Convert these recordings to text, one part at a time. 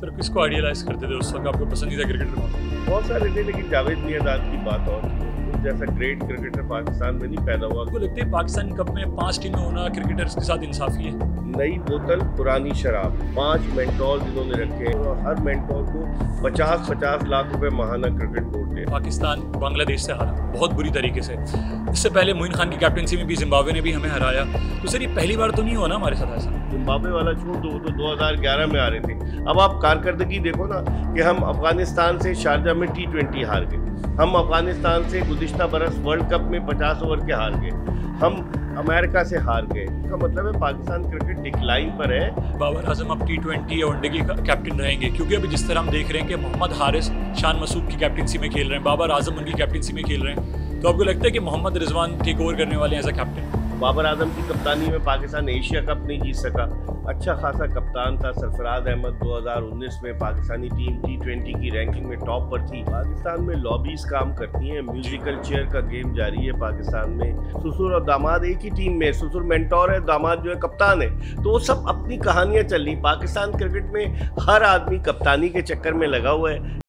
Sir किसको idealise करते थे उस वक्त, आपको पसंदीदा क्रिकेटर कौन था? बहुत सारे थे, लेकिन जावेद मियांदाद की बात और उस जैसा ग्रेट क्रिकेटर पाकिस्तान में नहीं पैदा हुआ। आपको लगता है पाकिस्तान कप में 5 टीमें होना क्रिकेटर्स के साथ इंसाफी है? नई बोतल पुरानी शराब, 5 मेंटोर जिन्होंने रखे हैं और हर मेंटोर को 50-50 लाख रुपए माहाना क्रिकेट बोर्ड दे। पाकिस्तान बांग्लादेश से हारा बहुत बुरी तरीके से। इससे पहले मोइन खान की कैप्टनसी में भी जिम्बाब्वे ने भी हमें हराया। तो सर ये पहली बार तो नहीं हुआ ना हमारे साथ ऐसा? जिम्बाब्वे वाला छोड़ दो, वो तो 2011 में आ रहे थे। अब आप कारकर्दगी देखो ना कि हम अफगानिस्तान से शारजा में T20 हार गए, हम अफगानिस्तान से गुज़िश्ता बरस वर्ल्ड कप में 50 ओवर के हार गए, हम अमेरिका से हार गए। इसका मतलब है पाकिस्तान क्रिकेट डिक्लाइन पर है। बाबर आजम अब T20 या वनडे के कैप्टन रहेंगे, क्योंकि अभी जिस तरह हम देख रहे हैं कि मोहम्मद हारिस शान मसूद की कैप्टनसी में खेल रहे हैं, बाबर आजम उनकी कैप्टनसी में खेल रहे हैं। तो आपको लगता है कि मोहम्मद रिजवान टेक ओवर करने वाले हैं as a captain? Babar Azam की कप्तानी में पाकिस्तान एशिया कप नहीं जीत सका। अच्छा खासा कप्तान था सरफराज अहमद। 2019 में पाकिस्तानी टीम T20 की रैंकिंग में टॉप पर थी। पाकिस्तान में लॉबीज काम करती हैं, म्यूजिकल चेयर का गेम जारी है पाकिस्तान में। ससुर और दामाद एक ही टीम में, ससुर मेंटोर है, दामाद जो है कप्तान है। तो वो सब अपनी कहानियां चल रही। पाकिस्तान क्रिकेट में हर आदमी कप्तानी के चक्कर में लगा हुआ है।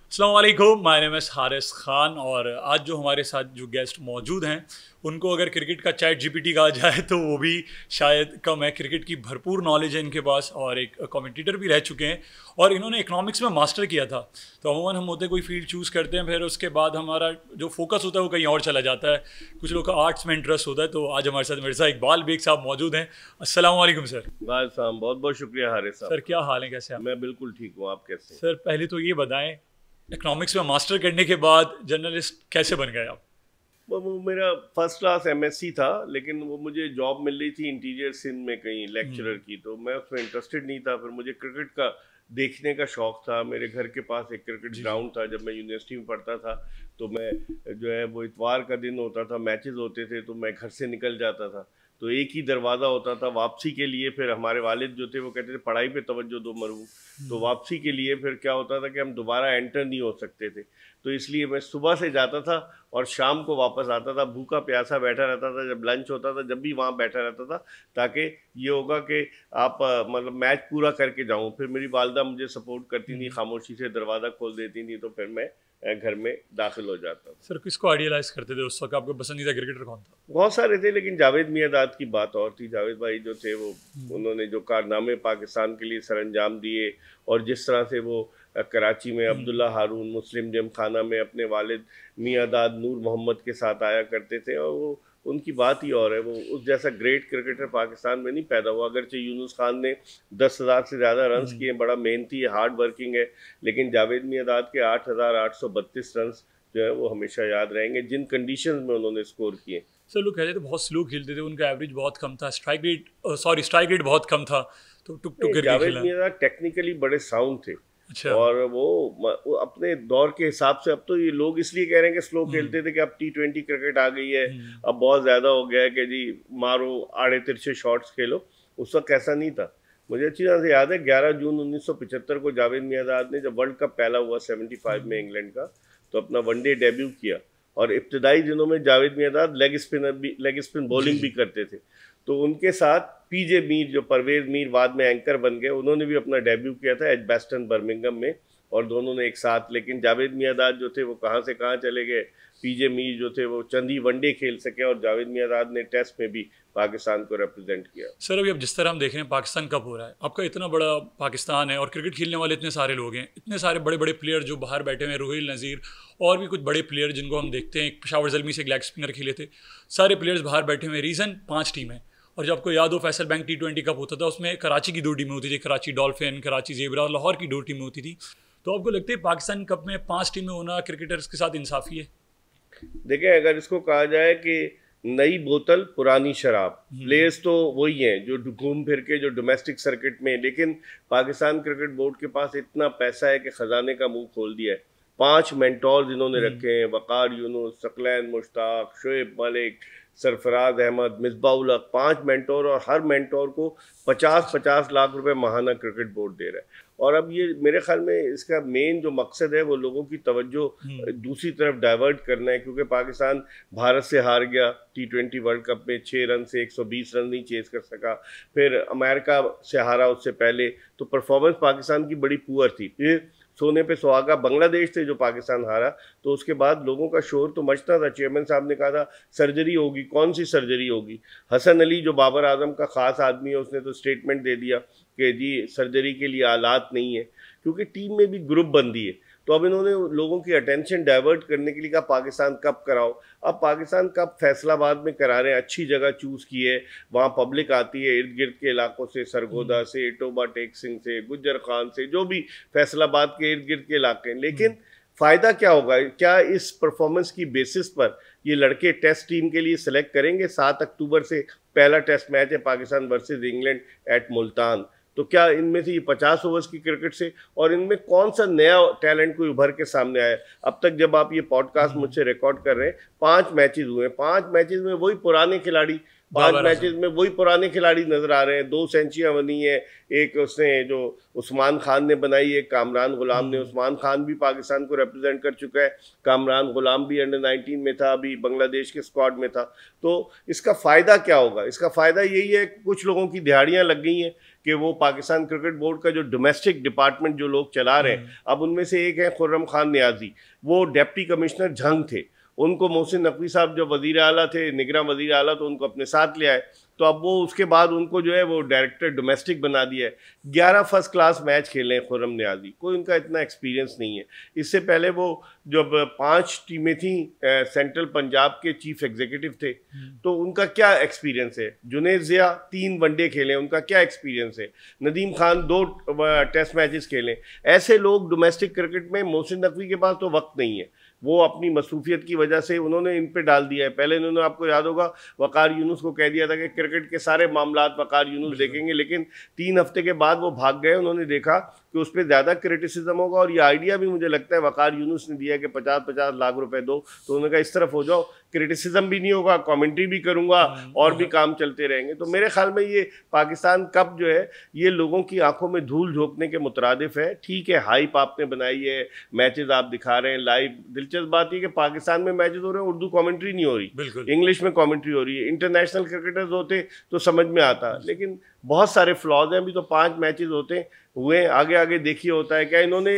अस्सलाम वालेकुम, my name is Haris Khan. और आज जो हमारे साथ जो गेस्ट मौजूद हैं उनको अगर क्रिकेट का चैट GPT कहा जाए तो वो भी शायद कम है। क्रिकेट की भरपूर नॉलेज है इनके पास और एक कमेंटेटर भी रह चुके हैं और इन्होंने इकोनॉमिक्स में मास्टर किया था। तो अमूमन हम होते कोई फील्ड चूज़ करते हैं, फिर उसके बाद हमारा जो फोकस होता है वो कहीं और चला जाता है। कुछ लोग का आर्ट्स में इंटरेस्ट होता है। तो आज हमारे साथ मिर्ज़ा इकबाल बेग साहब मौजूद हैं। अस्सलाम वालेकुम सर। वालेकुम, बहुत बहुत शुक्रिया हारिस साहब। सर क्या हाल है, कैसे आप? मैं बिल्कुल ठीक हूँ, आप कैसे हैं? सर पहले तो ये बताएं, इकोनॉमिक्स में मास्टर करने के बाद जर्नलिस्ट कैसे बन गए आप? वो मेरा फर्स्ट क्लास MSc था, लेकिन वो मुझे जॉब मिल रही थी इंटीरियर सिंध में कहीं लेक्चरर की, तो मैं उसमें इंटरेस्टेड नहीं था। फिर मुझे क्रिकेट का देखने का शौक था। मेरे घर के पास एक क्रिकेट ग्राउंड था। जब मैं यूनिवर्सिटी में पढ़ता था तो मैं जो है वो इतवार का दिन होता था, मैचेस होते थे, तो मैं घर से निकल जाता था। तो एक ही दरवाज़ा होता था वापसी के लिए। फिर हमारे वालिद जो थे वो कहते थे पढ़ाई पे तवज्जो दो मरू। तो वापसी के लिए फिर क्या होता था कि हम दोबारा एंटर नहीं हो सकते थे, तो इसलिए मैं सुबह से जाता था और शाम को वापस आता था। भूखा प्यासा बैठा रहता था, जब लंच होता था जब भी वहाँ बैठा रहता था, ताकि ये होगा कि आप मतलब मैच पूरा करके जाऊँ। फिर मेरी वालदा मुझे सपोर्ट करती थी, खामोशी से दरवाज़ा खोल देती थी, तो फिर मैं घर में दाखिल हो जाता था। सर किसको आइडियलाइज करते थे उस वक्त, आपको पसंदीदा क्रिकेटर कौन था? बहुत सारे थे, लेकिन जावेद मियांदाद की बात और थी। जावेद भाई जो थे वो उन्होंने जो कारनामे पाकिस्तान के लिए सरअंजाम दिए और जिस तरह से वो कराची में अब्दुल्ला हारून मुस्लिम जिम खाना में अपने वालिद मियांदाद नूर मोहम्मद के साथ आया करते थे, और वो उनकी बात ही और है। वो उस जैसा ग्रेट क्रिकेटर पाकिस्तान में नहीं पैदा हुआ। अगरचे यूनुस खान ने 10,000 से ज़्यादा रन्स किए, बड़ा मेहनती है, हार्ड वर्किंग है, लेकिन जावेद मियांदाद के 8,832 रन्स जो है वो हमेशा याद रहेंगे, जिन कंडीशंस में उन्होंने स्कोर किए। सर लोग कहते थे बहुत स्लो खेलते थे, उनका एवरेज बहुत कम था, स्ट्राइक रेट बहुत कम था, तो टुक टुक करके जावेद खेला। मियांदाद टेक्निकली बड़े साउंड थे। अच्छा। और वो अपने दौर के हिसाब से, अब तो ये लोग इसलिए कह रहे हैं कि स्लो खेलते थे कि अब T20 क्रिकेट आ गई है, अब बहुत ज़्यादा हो गया है कि जी मारो आड़े तिरछे शॉट्स खेलो। उस वक्त ऐसा नहीं था। मुझे अच्छी तरह से याद है 11 जून 1975 को जावेद मियांदाद ने जब वर्ल्ड कप पहला हुआ 75 में इंग्लैंड का, तो अपना वनडे डेब्यू किया। और इब्तदाई दिनों में Javed Miandad leg spin bowling भी करते थे। तो उनके साथ PJ मीर, जो परवेज मीर बाद में एंकर बन गए, उन्होंने भी अपना डेब्यू किया था एजबैस्टन बर्मिंघम में, और दोनों ने एक साथ। लेकिन जावेद मियांदाद जो थे वो कहाँ से कहाँ चले गए। PJ मीर जो थे वो चंद ही वनडे खेल सके, और जावेद मियांदाद ने टेस्ट में भी पाकिस्तान को रिप्रेजेंट किया। सर अभी अब जिस तरह हम देख रहे हैं पाकिस्तान कब हो रहा है, आपका इतना बड़ा पाकिस्तान है और क्रिकेट खेलने वाले इतने सारे लोग हैं, इतने सारे बड़े बड़े प्लेयर जो बाहर बैठे हुए हैं, रोहिल नज़ीर और भी कुछ बड़े प्लेयर जिनको हम देखते हैं, पेशावर ज़ल्मी से एक लेग स्पिनर खेले थे, सारे प्लेयर्स बाहर बैठे हुए हैं। रीज़न 5 टीम है। और जब आपको याद हो फैसल बैंक T20 कप होता था, उसमें कराची की 2 टीमें होती थी, कराची डॉल्फिन, कराची ज़ेबरा और लाहौर की 2 टीमें होती थी। तो आपको लगता है पाकिस्तान कप में 5 टीमें होना क्रिकेटर्स के साथ इंसाफी है? देखें, अगर इसको कहा जाए कि नई बोतल पुरानी शराब, प्लेयर्स तो वही हैं जो घूम फिर के जो डोमेस्टिक सर्किट में, लेकिन पाकिस्तान क्रिकेट बोर्ड के पास इतना पैसा है कि खजाने का मुंह खोल दिया है। 5 मेंटोर जिन्होंने रखे हैं, वकार यूनुस, सकलैन मुश्ताक, शोएब मलिक, सरफराज अहमद, मिसबाउल हक, 5 मेंटोर, और हर मेंटोर को 50-50 लाख रुपए माहाना क्रिकेट बोर्ड दे रहा है। और अब ये मेरे ख्याल में इसका मेन जो मकसद है वो लोगों की तवज्जो दूसरी तरफ डाइवर्ट करना है, क्योंकि पाकिस्तान भारत से हार गया T20 वर्ल्ड कप में, 6 रन से 120 रन नहीं चेज कर सका, फिर अमेरिका से हारा उससे पहले, तो परफॉर्मेंस पाकिस्तान की बड़ी पुअर थी। ये सोने पे सुहागा बांग्लादेश से जो पाकिस्तान हारा, तो उसके बाद लोगों का शोर तो मचता था। चेयरमैन साहब ने कहा था सर्जरी होगी, कौन सी सर्जरी होगी। हसन अली जो बाबर आजम का ख़ास आदमी है, उसने तो स्टेटमेंट दे दिया कि जी सर्जरी के लिए आलात नहीं है, क्योंकि टीम में भी ग्रुप बंदी है। तो अब इन्होंने लोगों की अटेंशन डाइवर्ट करने के लिए कहा पाकिस्तान कप कराओ। अब पाकिस्तान कप फैसलाबाद में करा रहे हैं, अच्छी जगह चूज़ की है, वहाँ पब्लिक आती है इर्द गिर्द के इलाकों से, सरगोदा से, इटोबा टेक सिंह से, गुज्जर खान से, जो भी फैसलाबाद के इर्द गिर्द के इलाके हैं। लेकिन फ़ायदा क्या होगा? क्या इस परफॉर्मेंस की बेसिस पर ये लड़के टेस्ट टीम के लिए सेलेक्ट करेंगे? 7 अक्टूबर से पहला टेस्ट मैच है Pakistan versus England eight Multan. तो क्या इनमें से ये 50 ओवर्स की क्रिकेट से, और इनमें कौन सा नया टैलेंट कोई उभर के सामने आया? अब तक जब आप ये पॉडकास्ट मुझसे रिकॉर्ड कर रहे हैं, 5 मैचेस हुए, 5 मैचेस में वही पुराने खिलाड़ी, 5 मैचेस में वही पुराने खिलाड़ी नजर आ रहे हैं। 2 सेंचुरियां बनी है, एक उसने जो उस्मान खान ने बनाई है, कामरान गुलाम ने। उस्मान खान भी पाकिस्तान को रिप्रेजेंट कर चुका है, कामरान गुलाम भी अंडर 19 में था, अभी बांग्लादेश के स्क्वाड में था। तो इसका फ़ायदा क्या होगा? इसका फ़ायदा यही है, कुछ लोगों की दिहाड़ियाँ लग गई हैं कि वो पाकिस्तान क्रिकेट बोर्ड का जो डोमेस्टिक डिपार्टमेंट जो लोग चला रहे हैं, अब उनमें से एक है खुर्रम खान नियाजी, वो डिप्टी कमिश्नर झंग थे। उनको मोहसिन नकवी साहब जब वज़ीर आला थे, निगरां वज़ीर आला, तो उनको अपने साथ ले आए। तो अब वो उसके बाद उनको जो है वो डायरेक्टर डोमेस्टिक बना दिया है। 11 फर्स्ट क्लास मैच खेले हैं खुर्रम नियाजी, कोई उनका इतना एक्सपीरियंस नहीं है। इससे पहले वो जब 5 टीमें थी, सेंट्रल पंजाब के चीफ एग्जीक्यूटिव थे, तो उनका क्या एक्सपीरियंस है? जुनेद ज़िया 3 वनडे खेले, उनका क्या एक्सपीरियंस है? नदीम खान 2 टेस्ट मैचेस खेले। ऐसे लोग डोमेस्टिक क्रिकेट में, मोहसिन नकवी के पास तो वक्त नहीं है, वो अपनी मसरूफियत की वजह से उन्होंने इन पे डाल दिया है। पहले इन्होंने, आपको याद होगा, वकार यूनुस को कह दिया था कि क्रिकेट के सारे मामलात वकार यूनुस देखेंगे, लेकिन 3 हफ्ते के बाद वो भाग गए। उन्होंने देखा कि उस पर ज़्यादा क्रिटिसिज्म होगा, और ये आइडिया भी मुझे लगता है वकार यूनुस ने दिया कि 50-50 लाख रुपए दो। तो उन्होंने कहा इस तरफ हो जाओ, क्रिटिसिज्म भी नहीं होगा, कमेंट्री भी करूंगा, और भी काम चलते रहेंगे। तो मेरे ख्याल में ये पाकिस्तान कप जो है, ये लोगों की आंखों में धूल झोंकने के मुतरादिफ है। ठीक है, हाइप आपने बनाई है, मैचेस आप दिखा रहे हैं लाइव। दिलचस्प बात यह कि पाकिस्तान में मैचेस हो रहे हैं, उर्दू कमेंट्री नहीं हो रही, इंग्लिश में कमेंट्री हो रही है। इंटरनेशनल क्रिकेटर्स होते तो समझ में आता, लेकिन बहुत सारे फ्लॉज हैं। अभी तो 5 मैचेस होते हुए, आगे आगे देखिए होता है क्या। इन्होंने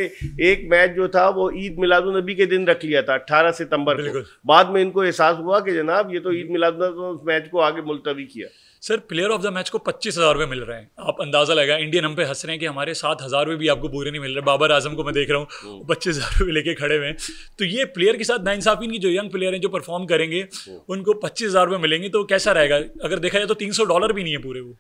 एक मैच जो था वो ईद मिलादुन नबी के दिन रख लिया था, 18 सितंबर को। बाद में इनको एहसास हुआ कि जनाब ये तो ईद मिलादुन नबी, तो उस मैच को आगे मुलतवी किया। Sir, player of the match को 25,000 रुपये मिल रहे हैं। आप अंदाजा लगाएं, इंडियन हम पे हंस रहे हैं कि हमारे 7,000 रुपये भी आपको पूरे नहीं मिल रहे। बाबर आजम को मैं देख रहा हूँ 25,000 रुपये लेके खड़े हुए हैं। तो ये प्लेयर के साथ नाइंसाफी की, जो यंग प्लेयर हैं जो परफॉर्म करेंगे उनको 25,000 रुपये मिलेंगे, तो कैसा रहेगा? अगर देखा जाए तो $300 भी नहीं है पूरे। वो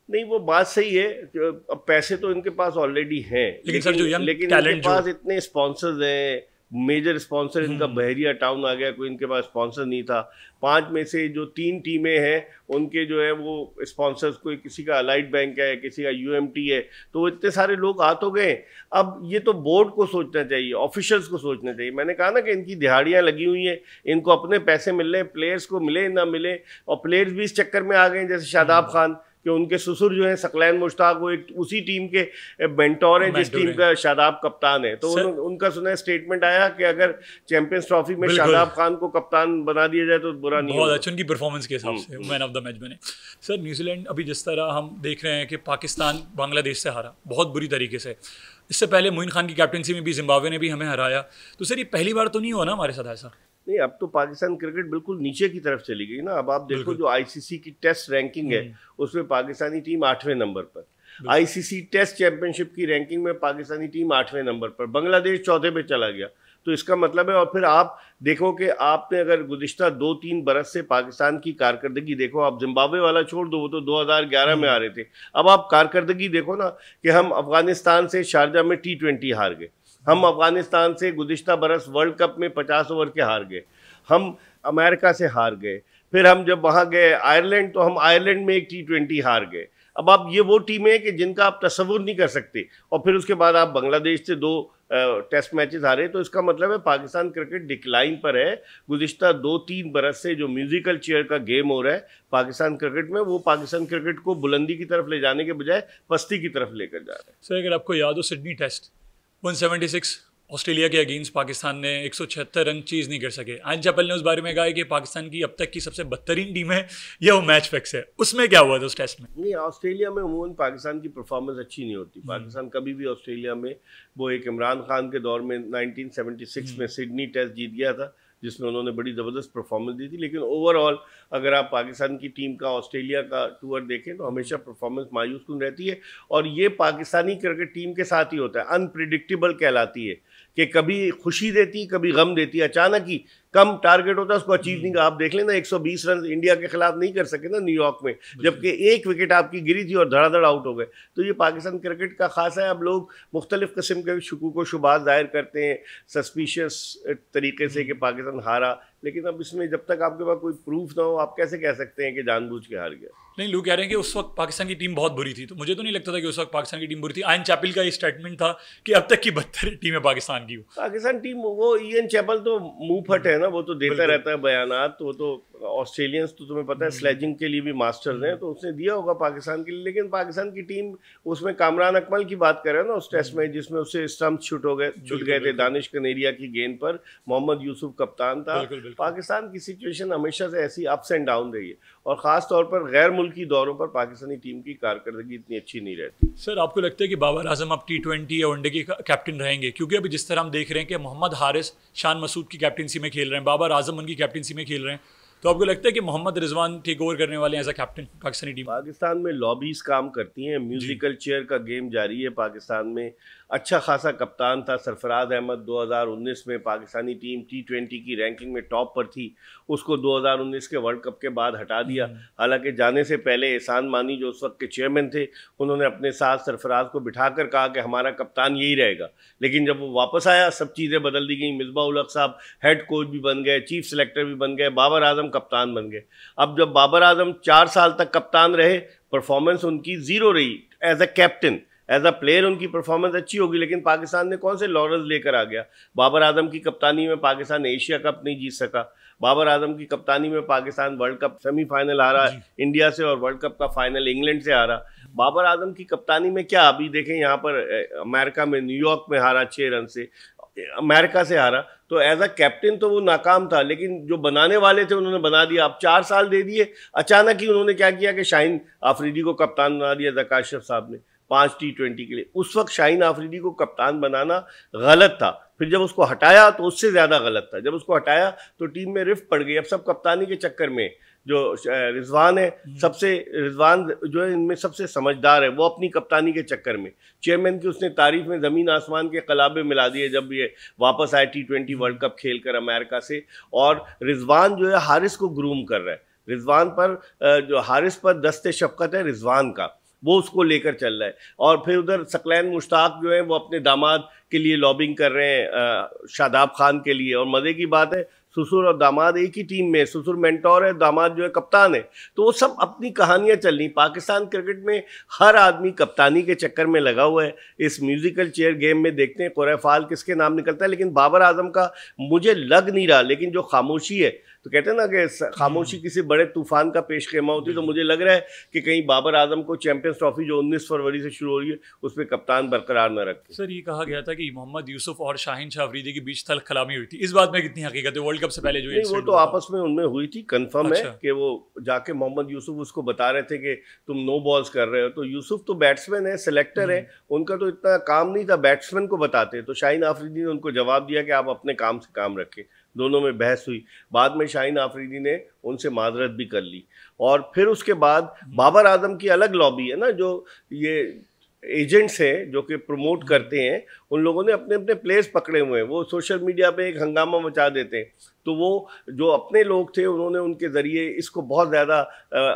नहीं, वो बात सही है, अब पैसे तो इनके पास ऑलरेडी हैं, लेकिन सर जो यंग इनके पास इतने स्पॉन्सर्स हैं। मेजर स्पॉन्सर इनका बहरिया टाउन आ गया, कोई इनके पास स्पॉन्सर नहीं था। 5 में से जो 3 टीमें हैं उनके जो है वो स्पॉन्सर्स, कोई किसी का अलाइड बैंक है, किसी का UMT है, तो इतने सारे लोग आ तो गए। अब ये तो बोर्ड को सोचना चाहिए, ऑफिशियल्स को सोचना चाहिए। मैंने कहा ना कि इनकी दिहाड़ियाँ लगी हुई हैं, इनको अपने पैसे मिल रहे हैं, प्लेयर्स को मिले ना मिले, और प्लेयर्स भी इस चक्कर में आ गए। जैसे शादाब खान कि उनके ससुर जो है सकलैन मुश्ताक, वो एक उसी टीम के मेंटोर हैं जिस टीम का शादाब कप्तान है। तो उनका सुना स्टेटमेंट आया कि अगर चैंपियंस ट्रॉफी में शादाब खान को कप्तान बना दिया जाए तो बुरा नहीं होगा। बहुत अच्छा, उनकी परफॉर्मेंस के हिसाब से मैन ऑफ द मैच बने। सर, न्यूजीलैंड अभी जिस तरह हम देख रहे हैं कि पाकिस्तान बांग्लादेश से हारा बहुत बुरी तरीके से, इससे पहले मोइन खान की कैप्टनसी में भी जिम्बाब्वे ने भी हमें हराया। तो सर, ये पहली बार तो नहीं हुआ ना हमारे साथ ऐसा? नहीं, अब तो पाकिस्तान क्रिकेट बिल्कुल नीचे की तरफ चली गई ना। अब आप देखो जो ICC की टेस्ट रैंकिंग है उसमें पाकिस्तानी टीम 8वें नंबर पर, ICC टेस्ट चैंपियनशिप की रैंकिंग में पाकिस्तानी टीम 8वें नंबर पर, बांग्लादेश 4थे पे चला गया। तो इसका मतलब है, और फिर आप देखो कि आपने अगर गुज़िश्ता 2-3 बरस से पाकिस्तान की कारकर्दगी देखो, आप जिम्बाब्वे वाला छोड़ दो, वो तो 2011 में आ रहे थे। अब आप कारकर्दगी देखो ना कि हम अफगानिस्तान से शारजा में T20 हार गए, हम अफगानिस्तान से गुज़िश्ता बरस वर्ल्ड कप में 50 ओवर के हार गए, हम अमेरिका से हार गए, फिर हम जब वहाँ गए आयरलैंड, तो हम आयरलैंड में एक T20 हार गए, अब आप ये वो टीम है कि जिनका आप तसव्वुर नहीं कर सकते, और फिर उसके बाद आप बांग्लादेश से 2 टेस्ट मैचेस हारे, तो इसका मतलब है पाकिस्तान क्रिकेट डिक्लाइन पर है। गुज़िश्ता 2-3 बरस से जो म्यूजिकल चेयर का गेम हो रहा है पाकिस्तान क्रिकेट में, वो पाकिस्तान क्रिकेट को बुलंदी की तरफ ले जाने के बजाय पस्ती की तरफ लेकर जा रहा है। सर अगर आपको याद हो सिडनी टेस्ट 176 ऑस्ट्रेलिया के अगेंस्ट पाकिस्तान ने 176 रन चीज़ नहीं कर सके। आयन चहल ने उस बारे में कहा है कि पाकिस्तान की अब तक की सबसे बदतरीन टीम है या वो मैच फिक्स है। उसमें क्या हुआ था उस टेस्ट में? नहीं, ऑस्ट्रेलिया में अमूमन पाकिस्तान की परफॉर्मेंस अच्छी नहीं होती। पाकिस्तान कभी भी ऑस्ट्रेलिया में, वो एक इमरान खान के दौर में 1976 में सिडनी टेस्ट जीत गया था, जिसमें उन्होंने बड़ी ज़बरदस्त परफॉर्मेंस दी थी। लेकिन ओवरऑल अगर आप पाकिस्तान की टीम का ऑस्ट्रेलिया का टूर देखें तो हमेशा परफॉर्मेंस मायूस रहती है, और ये पाकिस्तानी क्रिकेट टीम के साथ ही होता है, अनप्रिडिक्टेबल कहलाती है कि कभी खुशी देती कभी गम देती, अचानक ही कम टारगेट होता है उसको अचीव नहीं। आप देख लेना 120 रन इंडिया के खिलाफ नहीं कर सके ना न्यूयॉर्क में, जबकि एक विकेट आपकी गिरी थी और धड़ाधड़ आउट हो गए। तो ये पाकिस्तान क्रिकेट का खास है। अब लोग मुख्तलिफ किस्म के शकूक व शुबात जाहिर करते हैं सस्पिशियस तरीके से कि पाकिस्तान हारा, लेकिन अब इसमें जब तक आपके पास कोई प्रूफ ना हो आप कैसे कह सकते हैं कि जानबूझ के हार गया। नहीं, लोग कह रहे हैं कि उस वक्त पाकिस्तान की टीम बहुत बुरी थी, तो मुझे तो नहीं लगता था कि उस वक्त पाकिस्तान की टीम बुरी थी। आयन चैपल का ये स्टेटमेंट था कि अब तक की 72 टीम है पाकिस्तान की। पाकिस्तान टीम, वो इयन चैपल तो मुंह फट है ना, वो तो देता रहता है बयानात। वो तो ऑस्ट्रेलियंस तो तुम्हें पता है स्लेजिंग के लिए भी मास्टर्स हैं, तो उसने दिया होगा पाकिस्तान के लिए। लेकिन पाकिस्तान की टीम, उसमें कामरान अकमल की बात कर रहे हैं ना उस टेस्ट में जिसमें उससे स्टंप छूट गए थे दानिश कनेरिया की गेंद पर, मोहम्मद यूसुफ कप्तान था। पाकिस्तान की सिचुएशन हमेशा से ऐसी अप्स एंड डाउन रही है, और ख़ास तौर पर गैर मुल्की दौरों पर पाकिस्तानी टीम की कारकर्दगी इतनी अच्छी नहीं रहती। सर आपको लगता है कि बाबर आजम अब T20 या वनडे की कैप्टन रहेंगे? क्योंकि अभी जिस तरह हम देख रहे हैं कि मोहम्मद हारिस शान मसूद की कैप्टनसी में खेल रहे हैं, बाबर आजम उनकी कैप्टनसी में खेल रहे हैं, तो आपको लगता है कि मोहम्मद रिजवान टेक ओवर करने वाले हैं as a captain Pakistani team? Pakistan में लॉबीज काम करती हैं, म्यूजिकल चेयर का गेम जारी है पाकिस्तान में। अच्छा खासा कप्तान था सरफराज अहमद, 2019 में पाकिस्तानी टीम T20 की रैंकिंग में टॉप पर थी, उसको 2019 के वर्ल्ड कप के बाद हटा दिया। हालांकि जाने से पहले एहसान मानी जो उस वक्त के चेयरमैन थे, उन्होंने अपने साथ सरफराज को बिठाकर कहा कि हमारा कप्तान यही रहेगा। लेकिन जब वो वापस आया सब चीज़ें बदल दी गई। मिसबाह उल हक साहब हेड कोच भी बन गए, चीफ सेलेक्टर भी बन गए, बाबर आजम कप्तान बन गए। अब जब बाबर आजम 4 साल तक कप्तान रहे, परफॉर्मेंस उनकी ज़ीरो रही। As a captain, as a player उनकी परफॉर्मेंस अच्छी होगी, लेकिन पाकिस्तान ने कौन से लॉरल्स लेकर आ गया। बाबर आजम की कप्तानी में पाकिस्तान एशिया कप नहीं जीत सका। बाबर आजम की कप्तानी में पाकिस्तान वर्ल्ड कप सेमीफाइनल हारा इंडिया से, और वर्ल्ड कप का फाइनल इंग्लैंड से हारा। बाबर आजम की कप्तानी में क्या, अभी देखें यहाँ पर अमेरिका में न्यूयॉर्क में हारा 6 रन से, अमेरिका से हारा। तो एज अ कैप्टन तो वो नाकाम था, लेकिन जो बनाने वाले थे उन्होंने बना दिया। अब 4 साल दे दिए, अचानक ही उन्होंने क्या किया कि शाहीन आफरीदी को कप्तान बना दिया ज़का अशरफ साहब ने 5 T20 के लिए। उस वक्त शाहीन आफरीदी को कप्तान बनाना गलत था, फिर जब उसको हटाया तो उससे ज़्यादा गलत था। जब उसको हटाया तो टीम में रिफ्ट पड़ गई। अब सब कप्तानी के चक्कर में, जो रिजवान है रिजवान जो है इनमें सबसे समझदार है, वो अपनी कप्तानी के चक्कर में चेयरमैन की उसने तारीफ में ज़मीन आसमान के कलाबे मिला दिए जब ये वापस आए T20 वर्ल्ड कप खेल कर अमेरिका से। और रिजवान जो है हारिस को ग्रूम कर रहा है। रिजवान पर जो हारिस पर दस्ते शफकत है रिजवान का, वो उसको लेकर चल रहा है। और फिर उधर सकलैन मुश्ताक जो है वो अपने दामाद के लिए लॉबिंग कर रहे हैं, शादाब खान के लिए। और मज़े की बात है ससुर और दामाद एक ही टीम में, ससुर मेंटोर है, दामाद जो है कप्तान है। तो वो सब अपनी कहानियां चल रही। पाकिस्तान क्रिकेट में हर आदमी कप्तानी के चक्कर में लगा हुआ है। इस म्यूजिकल चेयर गेम में देखते हैं कुरैफाल किसके नाम निकलता है, लेकिन बाबर आजम का मुझे लग नहीं रहा। लेकिन जो खामोशी है, तो कहते हैं ना कि खामोशी किसी बड़े तूफान का पेश खेमा होती है, तो मुझे लग रहा है कि कहीं बाबर आजम को चैंपियंस ट्रॉफी जो 19 फरवरी से शुरू हो रही है उस पर कप्तान बरकरार न रखे। सर ये कहा गया था कि मोहम्मद यूसुफ और शाहीन शाह अफरीदी के बीच तल्ख कलामी हुई थी, इस बात में कितनी हकीकत है? वर्ल्ड कप से पहले जो नहीं, वो तो आपस में उनमें हुई थी, कंफर्म है कि वो जाके मोहम्मद यूसुफ उसको बता रहे थे कि तुम नो बॉल्स कर रहे हो। तो यूसुफ तो बैट्समैन है, सिलेक्टर है, उनका तो इतना काम नहीं था, बैट्समैन को बताते। तो शाहीन आफरीदी ने उनको जवाब दिया कि आप अपने काम से काम रखें। दोनों में बहस हुई, बाद में शाहीन आफरीदी ने उनसे माजरत भी कर ली। और फिर उसके बाद बाबर आजम की अलग लॉबी है ना, जो ये एजेंट्स हैं जो कि प्रमोट करते हैं, उन लोगों ने अपने अपने प्लेयर्स पकड़े हुए हैं। वो सोशल मीडिया पे एक हंगामा मचा देते हैं। तो वो जो अपने लोग थे उन्होंने उनके ज़रिए इसको बहुत ज़्यादा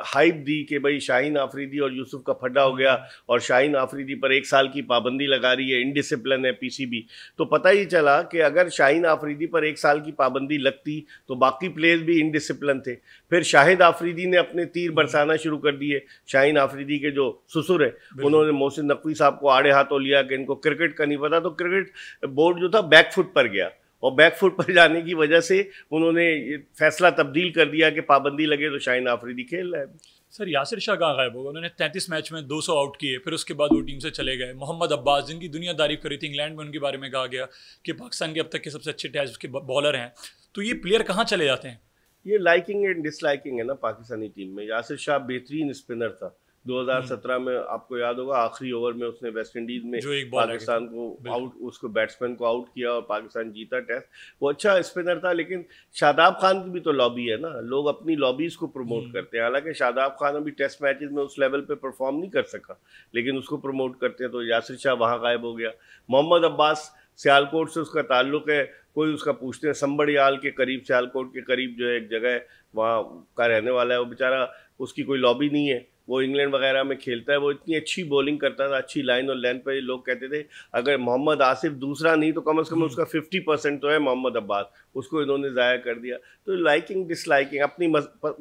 हाइप दी कि भाई शाहीन आफरीदी और यूसुफ का फड्डा हो गया और शाहीन आफरीदी पर 1 साल की पाबंदी लगा रही है, इनडिसिप्लिन है पीसीबी। तो पता ही चला कि अगर शाहीन आफरीदी पर 1 साल की पाबंदी लगती तो बाकी प्लेयर्स भी इनडिसिप्लिन थे। फिर शाहिद आफरीदी ने अपने तीर बरसाना शुरू कर दिए। शाहीन आफरीदी के जो ससुर है उन्होंने मोहसिन नकवी साहब को आड़े हाथों लिया कि इनको क्रिकेट का नहीं पता, तो क्रिकेट बोर्ड जो था बैकफुट पर गया और बैकफुट पर जाने की वजह से उन्होंने फैसला तब्दील कर दिया कि पाबंदी लगे तो शाहीन आफरीदी खेल रहा है। सर यासिर शाह कहाँ गायब होगा? उन्होंने 33 मैच में 200 आउट किए, फिर उसके बाद वो टीम से चले गए। मोहम्मद अब्बास जिनकी दुनिया तारीफ करी थी, इंग्लैंड में उनके बारे में कहा गया कि पाकिस्तान के अब तक के सबसे अच्छे टेस्ट के बॉलर हैं, तो ये प्लेयर कहाँ चले जाते हैं? ये लाइकिंग एंड डिसलाइकिंग है ना पाकिस्तानी टीम में। यासिर शाह बेहतरीन स्पिनर था। 2017 में आपको याद होगा आखिरी ओवर में उसने वेस्ट इंडीज में पाकिस्तान को आउट, उसको बैट्समैन को आउट किया और पाकिस्तान जीता टेस्ट। वो अच्छा स्पिनर था, लेकिन शादाब खान की भी तो लॉबी है ना, लोग अपनी लॉबीज को प्रमोट करते हैं। हालांकि शादाब खान अभी टेस्ट मैचेस में उस लेवल पे परफॉर्म नहीं कर सका, लेकिन उसको प्रमोट करते हैं। तो यासिर शाह वहाँ गायब हो गया। मोहम्मद अब्बास सियालकोट से उसका ताल्लुक है, कोई उसका पूछते हैं संबड़ियाल के करीब, सियालकोट के करीब जो है एक जगह है वहाँ का रहने वाला है। वो बेचारा, उसकी कोई लॉबी नहीं है, वो इंग्लैंड वगैरह में खेलता है। वो इतनी अच्छी बॉलिंग करता था, अच्छी लाइन और लेंथ पे। लोग कहते थे अगर मोहम्मद आसिफ दूसरा नहीं तो कम से कम उसका 50% तो है मोहम्मद अब्बास, उसको इन्होंने ज़ाया कर दिया। तो लाइकिंग डिसलाइकिंग, अपनी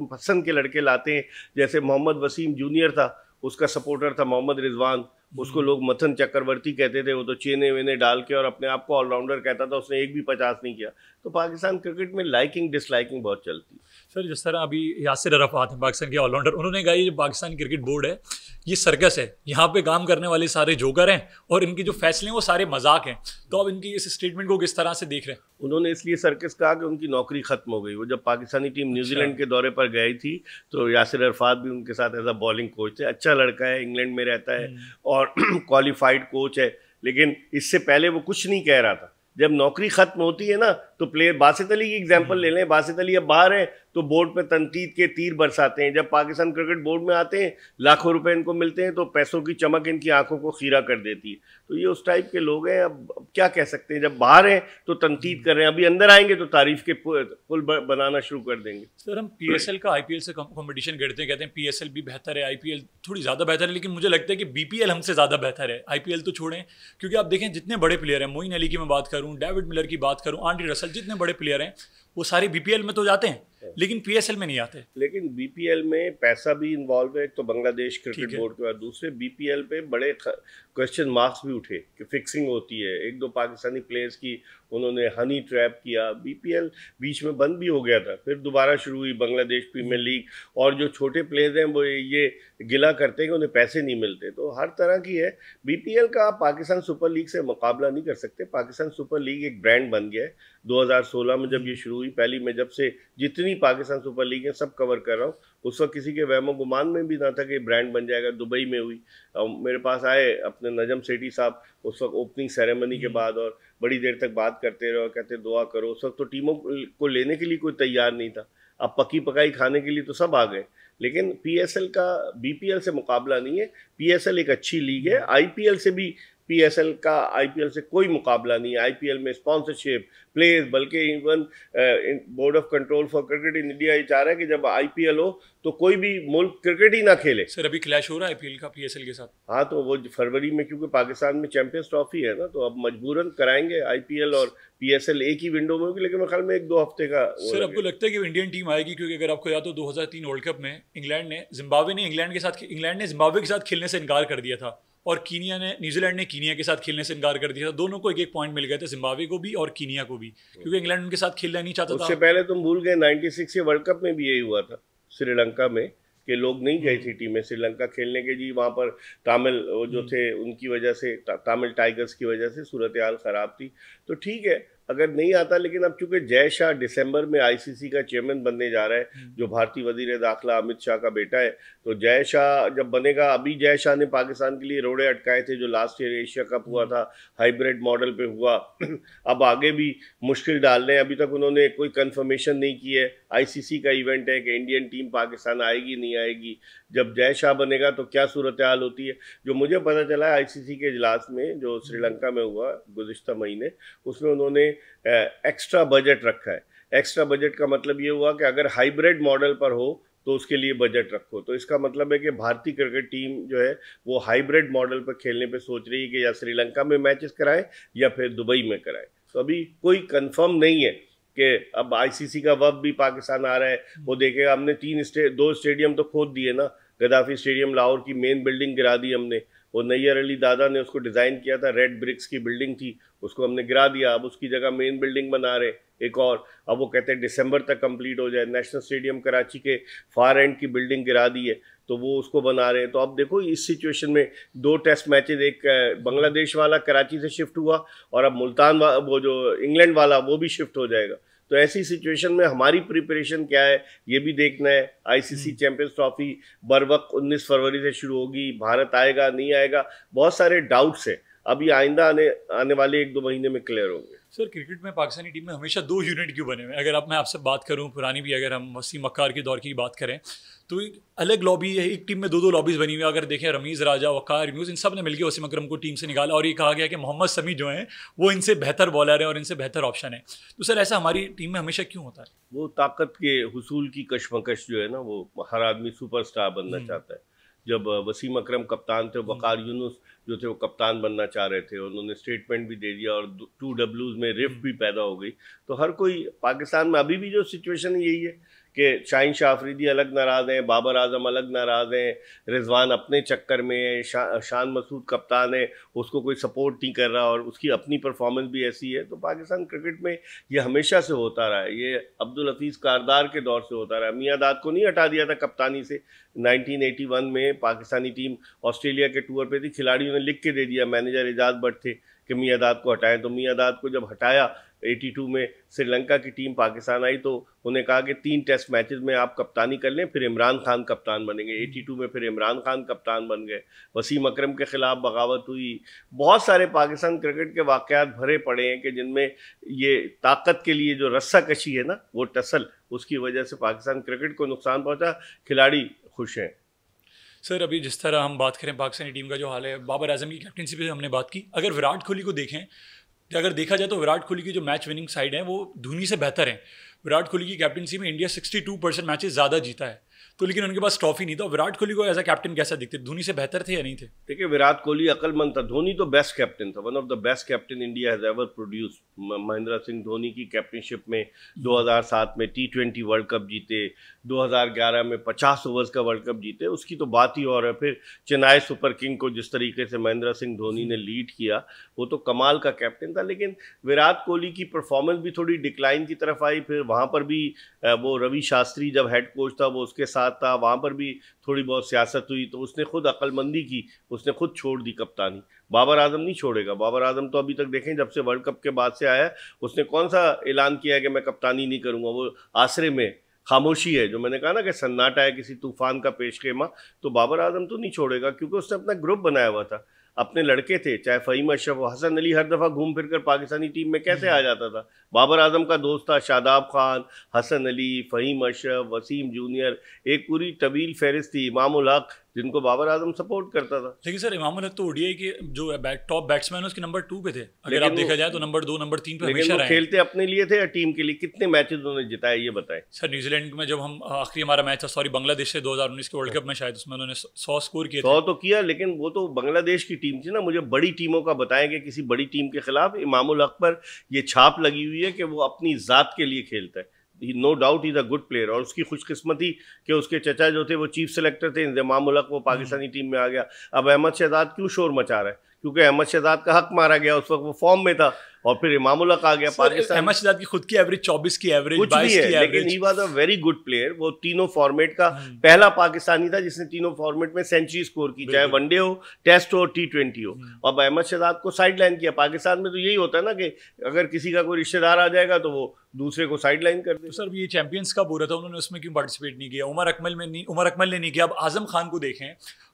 पसंद के लड़के लाते हैं। जैसे मोहम्मद वसीम जूनियर था, उसका सपोर्टर था मोहम्मद रिजवान, उसको लोग मथन चक्रवर्ती कहते थे। वो तो चेने वेने डाल के और अपने आप को ऑलराउंडर कहता था, उसने एक भी 50 नहीं किया। तो पाकिस्तान क्रिकेट में लाइकिंग डिसलाइकिंग बहुत चलती है। सर जिस तरह अभी यासिर अरफात हैं पाकिस्तान के ऑलराउंडर, उन्होंने कहा ये जो पाकिस्तान क्रिकेट बोर्ड है ये सर्कस है, यहाँ पे काम करने वाले सारे जोकर हैं और इनके जो फैसले हैं वो सारे मजाक हैं। तो अब इनकी इस स्टेटमेंट को किस तरह से देख रहे हैं? उन्होंने इसलिए सर्कस कहा कि उनकी नौकरी खत्म हो गई। वो जब पाकिस्तानी टीम न्यूजीलैंड के दौरे पर गई थी तो यासिर अरफात भी उनके साथ एज अ बॉलिंग कोच थे। अच्छा लड़का है, इंग्लैंड में रहता है और क्वालिफाइड कोच है, लेकिन इससे पहले वो कुछ नहीं कह रहा था। जब नौकरी खत्म होती है ना तो प्लेयर, बासित अली की एग्जांपल ले लें, बासित अली अब बाहर है तो बोर्ड पे तनकीद के तीर बरसाते हैं। जब पाकिस्तान क्रिकेट बोर्ड में आते हैं, लाखों रुपए इनको मिलते हैं, तो पैसों की चमक इनकी आंखों को खीरा कर देती है। तो ये उस टाइप के लोग हैं। अब क्या कह सकते हैं, जब बाहर हैं तो तनकीद कर रहे हैं, अभी अंदर आएंगे तो तारीफ के पुल बनाना शुरू कर देंगे। सर हम PSL का IPL से कंपटीशन करते हैं, कहते हैं PSL भी बेहतर है, IPL थोड़ी ज़्यादा बेहतर है, लेकिन मुझे लगता है कि BPL हमसे ज़्यादा बेहतर है। IPL तो छोड़ें, क्योंकि आप देखें जितने बड़े प्लेयर हैं, मोइन अली की मैं बात करूँ, डेविड मिलर की बात करूँ, आंड्रे रसल, जितने बड़े प्लेयर हैं वो सारे BPL में तो जाते हैं लेकिन PSL में नहीं आते। लेकिन BPL में पैसा भी इन्वॉल्व है। एक तो बांग्लादेश क्रिकेट बोर्ड के बाद, दूसरे BPL पे बड़े क्वेश्चन मार्क्स भी उठे कि फिक्सिंग होती है। 1-2 पाकिस्तानी प्लेयर्स की उन्होंने हनी ट्रैप किया। BPL बीच में बंद भी हो गया था, फिर दोबारा शुरू हुई बांग्लादेश प्रीमियर लीग। और जो छोटे प्लेयर्स हैं वो ये गिला करते हैं कि उन्हें पैसे नहीं मिलते। तो हर तरह की है। BPL का आप पाकिस्तान सुपर लीग से मुकाबला नहीं कर सकते। पाकिस्तान सुपर लीग एक ब्रांड बन गया है। 2016 में जब ये शुरू हुई, पहली में जब से जितनी पाकिस्तान सुपर लीग है सब कवर कर रहा हूँ, उस वक्त किसी के वहमो गुमान में भी ना था कि ब्रांड बन जाएगा। दुबई में हुई, मेरे पास आए अपने नजम सेठी साहब उस वक्त ओपनिंग सेरेमनी के बाद, और बड़ी देर तक बात करते रहे और कहते दुआ करो। उस वक्त तो टीमों को लेने के लिए कोई तैयार नहीं था। अब पकी पकाई खाने के लिए तो सब आ गए। लेकिन PSL का BPL से मुकाबला नहीं है। PSL एक अच्छी लीग है। IPL से भी PSL का IPL से कोई मुकाबला नहीं है। IPL में स्पॉन्सरशिप, प्लेयर्स, बल्कि even board of control for cricket in India ये चाह रहा है कि जब IPL हो तो कोई भी मुल्क क्रिकेट ही ना खेले। सर अभी क्लैश हो रहा है IPL का PSL के साथ? हाँ, तो वो फरवरी में, क्योंकि पाकिस्तान में चैंपियंस ट्रॉफी है ना, तो अब मजबूरन कराएंगे। IPL और PSL एक ही विंडो में होगी, लेकिन मेरे ख्याल में 1-2 हफ्ते का। सर आपको लगता है कि इंडियन टीम आएगी? क्योंकि अगर आपको याद हो 2003 वर्ल्ड कप में इंग्लैंड ने जिम्बाब्वे के साथ खेलने से इनकार कर दिया था और न्यूजीलैंड ने कीनिया के साथ खेलने से इनकार कर दिया था। दोनों को एक पॉइंट मिल गए थे, जिम्बाब्वे को भी और कीनिया को भी, क्योंकि इंग्लैंड उनके साथ खेलना नहीं चाहता था। उससे पहले तुम भूल गए 96 के वर्ल्ड कप में भी यही हुआ था श्रीलंका में, कि लोग नहीं गई थी टीमें श्रीलंका खेलने के जी। वहाँ पर तामिल जो थे उनकी वजह से, तामिल टाइगर्स की वजह से सूरत हाल ख़राब थी। तो ठीक है अगर नहीं आता, लेकिन अब चूंकि जय शाह दिसंबर में ICC का चेयरमैन बनने जा रहा है, जो भारतीय वजीर दाखिला अमित शाह का बेटा है, तो जय शाह जब बनेगा, अभी जय शाह ने पाकिस्तान के लिए रोड़े अटकाए थे जो लास्ट ईयर एशिया कप हुआ था, हाइब्रिड मॉडल पे हुआ। अब आगे भी मुश्किल डाल रहे हैं। अभी तक उन्होंने कोई कंफर्मेशन नहीं की है। ICC का इवेंट है कि इंडियन टीम पाकिस्तान आएगी नहीं आएगी। जब जय शाह बनेगा तो क्या सूरत हाल होती है। जो मुझे पता चला है ICC के इजलास में जो श्रीलंका में हुआ गुज़िश्ता महीने, उसमें उन्होंने एक्स्ट्रा बजट रखा है। एक्स्ट्रा बजट का मतलब ये हुआ कि अगर हाइब्रिड मॉडल पर हो तो उसके लिए बजट रखो। तो इसका मतलब है कि भारतीय क्रिकेट टीम जो है वो हाइब्रिड मॉडल पर खेलने पे सोच रही है कि या श्रीलंका में मैचेस कराए या फिर दुबई में कराए। तो अभी कोई कंफर्म नहीं है कि अब आईसीसी का वक्त भी पाकिस्तान आ रहा है, वो देखेगा। हमने 2 स्टेडियम तो खोद दिए ना, गद्दाफी स्टेडियम लाहौर की मेन बिल्डिंग गिरा दी हमने, वो नैयर अली दादा ने उसको डिज़ाइन किया था, रेड ब्रिक्स की बिल्डिंग थी, उसको हमने गिरा दिया। अब उसकी जगह मेन बिल्डिंग बना रहे एक और, अब वो कहते हैं दिसंबर तक कंप्लीट हो जाए। नेशनल स्टेडियम कराची के फार एंड की बिल्डिंग गिरा दी है, तो वो उसको बना रहे हैं। तो अब देखो इस सिचुएशन में 2 टेस्ट मैचेस, एक बांग्लादेश वाला कराची से शिफ्ट हुआ और अब मुल्तान वो जो इंग्लैंड वाला वो भी शिफ्ट हो जाएगा। तो ऐसी सिचुएशन में हमारी प्रिपरेशन क्या है ये भी देखना है। आईसीसी चैंपियंस ट्रॉफी बरवक्त 19 फरवरी से शुरू होगी, भारत आएगा नहीं आएगा, बहुत सारे डाउट्स हैं। अभी आइंदा आने वाले 1-2 महीने में क्लियर होंगे। सर क्रिकेट में पाकिस्तानी टीम में हमेशा 2 यूनिट क्यों बने हुए? अगर मैं आपसे बात करूं पुरानी भी, अगर हम वसीम अख्तर के दौर की बात करें तो एक अलग लॉबी है, एक टीम में 2 लॉबीज बनी हुई है। अगर देखें रमीज़ राजा, वक़ार यूनुस, इन सब ने मिलकर वसीम अकरम को टीम से निकाला और ये कहा गया कि मोहम्मद समी जो हैं वो इनसे बेहतर बॉलर है और इनसे बेहतर ऑप्शन है। तो सर ऐसा हमारी टीम में हमेशा क्यों होता है? वो ताकत के हुसूल की कशमकश जो है ना, वो हर आदमी सुपरस्टार बनना चाहता है। जब वसीम अकरम कप्तान थे, वक़ार यूनुस जो थे वो कप्तान बनना चाह रहे थे, उन्होंने स्टेटमेंट भी दे दिया और 2 Ws में रिफ्ट भी पैदा हो गई। तो हर कोई पाकिस्तान में अभी भी जो सिचुएशन यही है कि शाहीन शाह अफरीदी अलग नाराज़ हैं, बाबर आजम अलग नाराज़ हैं, रिजवान अपने चक्कर में है, शान मसूद कप्तान है, उसको कोई सपोर्ट नहीं कर रहा और उसकी अपनी परफॉर्मेंस भी ऐसी है। तो पाकिस्तान क्रिकेट में ये हमेशा से होता रहा है, ये अब्दुल हफीज़ कारदार के दौर से होता रहा है। मियां दाद को नहीं हटा दिया था कप्तानी से 1981 में, पाकिस्तानी टीम ऑस्ट्रेलिया के टूर पे थी, खिलाड़ियों ने लिख के दे दिया, मैनेजर एजाज भट्ट थे कि मियां दाद को हटाएं। तो मियां दाद को जब हटाया 82 में श्रीलंका की टीम पाकिस्तान आई तो उन्हें कहा कि 3 टेस्ट मैचेस में आप कप्तानी कर लें, फिर इमरान खान कप्तान बनेंगे। 82 में फिर इमरान खान कप्तान बन गए, वसीम अकरम के खिलाफ बगावत हुई। बहुत सारे पाकिस्तान क्रिकेट के वाक़यात भरे पड़े हैं कि जिनमें ये ताकत के लिए जो रस्सा कशी है ना, वो टसल, उसकी वजह से पाकिस्तान क्रिकेट को नुकसान पहुँचा, खिलाड़ी खुश हैं। सर अभी जिस तरह हम बात करें पाकिस्तानी टीम का जो हाल है, बाबर आजम की कैप्टनसी पे हमने बात की, अगर विराट कोहली को देखें, अगर देखा जाए तो विराट कोहली की जो मैच विनिंग साइड है वो धोनी से बेहतर है। विराट कोहली की कैप्टनसी में इंडिया 62% मैचेस ज़्यादा जीता है, तो लेकिन उनके पास ट्रॉफी नहीं था। विराट कोहली को एज अ कैप्टन कैसा दिखते, धोनी से बेहतर थे या नहीं थे? देखिए विराट कोहली अक्लमंद था, धोनी तो बेस्ट कैप्टन था, one of the best captain India has ever produce. Mahendra Singh Dhoni की कैप्टनशिप में 2007 में T20 वर्ल्ड कप जीते, 2011 में 50 ओवर्स का वर्ल्ड कप जीते, उसकी तो बात ही और है। फिर चेन्नई सुपर किंग को जिस तरीके से महेंद्र सिंह धोनी ने लीड किया, वो तो कमाल का कैप्टन था। लेकिन विराट कोहली की परफॉर्मेंस भी थोड़ी डिक्लाइन की तरफ आई। फिर वहाँ पर भी वो रवि शास्त्री जब हेड कोच था वो उसके साथ था, वहाँ पर भी थोड़ी बहुत सियासत हुई, तो उसने खुद अक्लमंदी की, उसने खुद छोड़ दी कप्तानी। बाबर आजम नहीं छोड़ेगा। बाबर आजम तो अभी तक देखें जब से वर्ल्ड कप के बाद से आया है, उसने कौन सा ऐलान किया है कि मैं कप्तानी नहीं करूँगा। वो आसरे में खामोशी है, जो मैंने कहा ना कि सन्नाटा है किसी तूफान का पेशखेमा। तो बाबर आजम तो नहीं छोड़ेगा, क्योंकि उसने अपना ग्रुप बनाया हुआ था, अपने लड़के थे, चाहे फ़हीम अशरफ, हसन अली हर दफ़ा घूम फिर कर पाकिस्तानी टीम में कैसे आ जाता था। बाबर आजम का दोस्त था शादाब खान, हसन अली, फ़हीम अशरफ, वसीम जूनियर, एक पूरी तवील फहरिस्त थी, इमाम उल हक, जिनको बाबर आजम सपोर्ट करता था। लेकिन सर इमाम उल हक तो ओडीआई के जो टॉप बैट्समैन उसके नंबर 2 पे थे, अगर आप देखा जाए तो नंबर 2 नंबर 3 पे हमेशा रहे। खेलते अपने लिए थे या टीम के लिए? कितने मैचेस उन्होंने जिताए ये बताएं। सर न्यूजीलैंड में जब हम आखिरी हमारा मैच था, सॉरी बांग्लादेश से 2019 के वर्ल्ड कप में, शायद उसमें उन्होंने 100 स्कोर किए। 100 तो किया, लेकिन वो तो बांग्लादेश की टीम थी ना। मुझे बड़ी टीमों का बताएं कि किसी बड़ी टीम के खिलाफ इमाम उल हक पर ये छाप लगी हुई है कि वो अपनी ज़ात के लिए खेलता है। No doubt is a good player, और उसकी खुशकिस्मती कि उसके चचा जो थे वो चीफ सेलेक्टर थे, इमाम उल हक, वो पाकिस्तानी टीम में आ गया। अब अहमद शहजाद क्यों शोर मचा रहा है? क्योंकि अहमद शहजाद का हक मारा गया, उस वक्त वो फॉर्म में था, और फिर इमाम उल हक आ गया। पाकिस्तान अहमद शहजाद की खुद की एवरेज 24 की एवरेज, कुछ भी है, लेकिन he was a very good player. वो तीनों फॉर्मेट का पहला पाकिस्तानी था जिसने तीनों फॉर्मेट में सेंचुरी स्कोर की, चाहे वनडे हो, टेस्ट हो, T20 हो। अब अहमद शहजाद को साइड लाइन किया। पाकिस्तान में तो यही होता है ना कि अगर किसी का कोई रिश्तेदार आ जाएगा तो वो दूसरे को साइड लाइन कर दे। तो सर ये चैंपियंस कप हो रहा था, उन्होंने उसमें क्यों पार्टिसिपेट नहीं किया? उमर अकमल ने नहीं किया। अब आजम खान को देखें,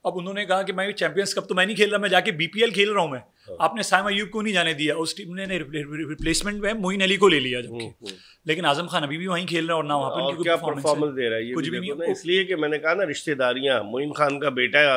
अब उन्होंने कहा कि मैं चैंपियंस कप तो मैं नहीं खेल रहा, मैं जाके BPL खेल रहा हूँ मैं। आपने साइम अयूब को नहीं जाने दिया, उस टीम ने रिप्लेसमेंट में मोइन अली को ले लिया जबकि, लेकिन आजम खान अभी भी वहीं खेल रहा है और ना वहाँ पर क्या परफॉर्मेंस दे रहा है ये कुछ भी नहीं। इसलिए कि मैंने कहा ना, रिश्तेदारियाँ, मोइन खान का बेटा है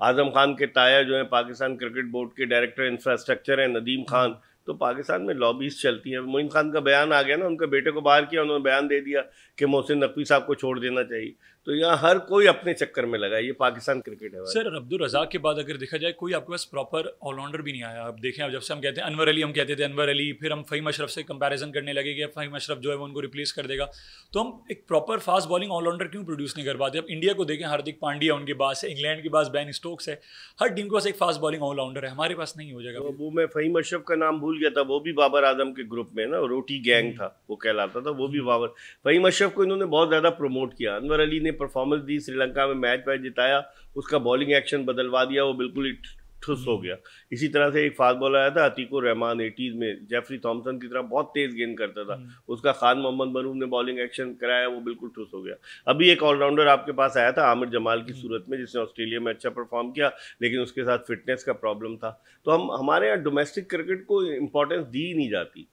आजम खान के ताया जो है पाकिस्तान क्रिकेट बोर्ड के डायरेक्टर इंफ्रास्ट्रक्चर है, नदीम खान, तो पाकिस्तान में लॉबीज चलती हैं। मोइन खान का बयान आ गया ना, उनके बेटे को बाहर किया, उन्होंने बयान दे दिया कि मोहसिन नकवी साहब को छोड़ देना चाहिए। तो यहाँ हर कोई अपने चक्कर में लगा, ये पाकिस्तान क्रिकेट है। सर अब्दुल रज़ाक के बाद अगर देखा जाए कोई आपके पास प्रॉपर ऑलराउंडर भी नहीं आया। अब देखें, अब जब से हम कहते हैं अनवर अली, हम कहते थे अनवर अली, फिर हम फ़हीम अशरफ से कंपैरिजन करने लगे कि फ़हीम अशरफ जो है वो उनको रिप्लेस कर देगा। तो हम एक प्रॉपर फास्ट बॉलिंग ऑलराउंडर क्यों प्रोड्यूस नहीं कर पाते? अब इंडिया को देखें, हार्दिक पांड्या उनके पास है, इंग्लैंड के पास बेन स्टोक्स है, हर टीम के पास एक फास्ट बॉलिंग ऑलराउंडर है, हमारे पास नहीं हो जाएगा। तो वो मैं फ़हीम अशरफ का नाम भूल गया था, वो भी बाबर आजम के ग्रुप में ना, रोटी गैंग था वो कहलाता था, वो भी बाबर। फ़हीम अशरफ को इन्होंने बहुत ज़्यादा प्रमोट किया। अनवर अली ने परफॉर्मेंस दी, श्रीलंका में मैच जिताया, उसका बॉलिंग एक्शन बदलवा दिया, वो बिल्कुल ही ठुस हो गया। इसी तरह से एक फास्ट बॉलर आया था अतीकुर रहमान 80s में, जेफरी थॉमसन की तरह बहुत तेज गेंद करता था, उसका खान मोहम्मद मरूफ ने बॉलिंग एक्शन कराया, वो बिल्कुल ठुस हो गया। अभी एक ऑलराउंडर आपके पास आया था आमिर जमाल की सूरत में, जिसने ऑस्ट्रेलिया में अच्छा परफॉर्म किया, लेकिन उसके साथ फिटनेस का प्रॉब्लम था। तो हमारे यहाँ डोमेस्टिक क्रिकेट को इम्पोर्टेंस दी ही नहीं जाती।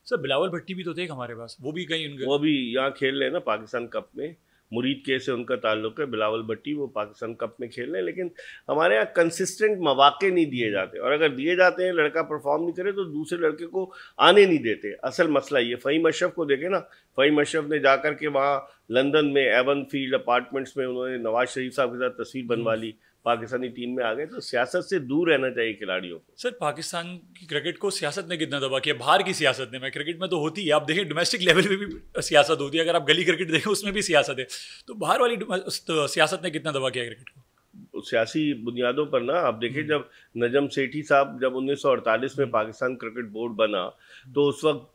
सर बिलावल भट्टी भी तो थे हमारे पास, वो भी कहीं उनके, वो भी यहाँ खेल रहे हैं ना पाकिस्तान कप में, मुरीद के से उनका ताल्लुक है, बिलावल भट्टी, वो पाकिस्तान कप में खेल रहे हैं। लेकिन हमारे यहाँ कंसिस्टेंट मौके नहीं दिए जाते, और अगर दिए जाते हैं, लड़का परफॉर्म नहीं करे तो दूसरे लड़के को आने नहीं देते। असल मसला ये, फ़हीम अशरफ को देखे ना, फ़हीम अशरफ ने जाकर के वहाँ लंदन में एवन फील्ड अपार्टमेंट्स में उन्होंने नवाज शरीफ साहब के साथ तस्वीर बनवा ली, पाकिस्तानी टीम में आ गए। तो सियासत से दूर रहना चाहिए खिलाड़ियों को। सर पाकिस्तान की क्रिकेट को सियासत ने कितना दबा किया? बाहर की सियासत ने, मैं क्रिकेट में तो होती है, आप देखें डोमेस्टिक लेवल पे भी सियासत होती है, अगर आप गली क्रिकेट देखें उसमें भी सियासत है, तो बाहर वाली सियासत ने कितना दबा किया क्रिकेट को? सियासी बुनियादों पर ना, आप देखिए जब नजम सेठी साहब जब 1948 में पाकिस्तान क्रिकेट बोर्ड बना, तो उस वक्त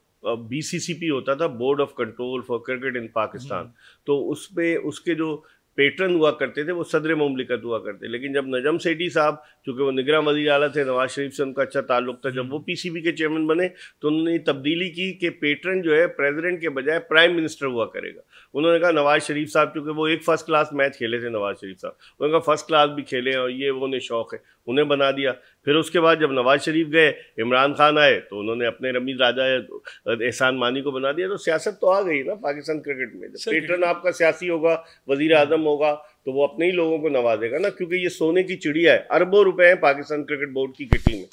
BCCP होता था, board of control for cricket in Pakistan. तो उस पे उसके जो पेट्रन हुआ करते थे वो सदर मुमलिकत हुआ करते। लेकिन जब नजम सेठी साहब, चूँकि वो निगरां वज़ीर आला थे, नवाज शरीफ से उनका अच्छा ताल्लुक था, जब वो PCB के चेयरमैन बने तो उन्होंने तब्दीली की कि पेट्रन जो है प्रेसिडेंट के बजाय प्राइम मिनिस्टर हुआ करेगा। उन्होंने कहा नवाज शरीफ साहब, चूँकि वो एक फ़र्स्ट क्लास मैच खेले थे नवाज शरीफ साहब, उन्होंने कहा फर्स्ट क्लास भी खेले और ये वो उन्हें शौक़ है, उन्हें बना दिया। फिर उसके बाद जब नवाज शरीफ गए, इमरान खान आए, तो उन्होंने अपने रमीज राजा एहसान मानी को बना दिया। तो सियासत तो आ गई ना पाकिस्तान क्रिकेट में। जब पेट्रन आपका सियासी होगा, वज़ीर आज़म होगा, तो वो अपने ही लोगों को नवाजेगा ना, क्योंकि ये सोने की चिड़िया है। अरबों रुपए हैं पाकिस्तान क्रिकेट बोर्ड की किटी में।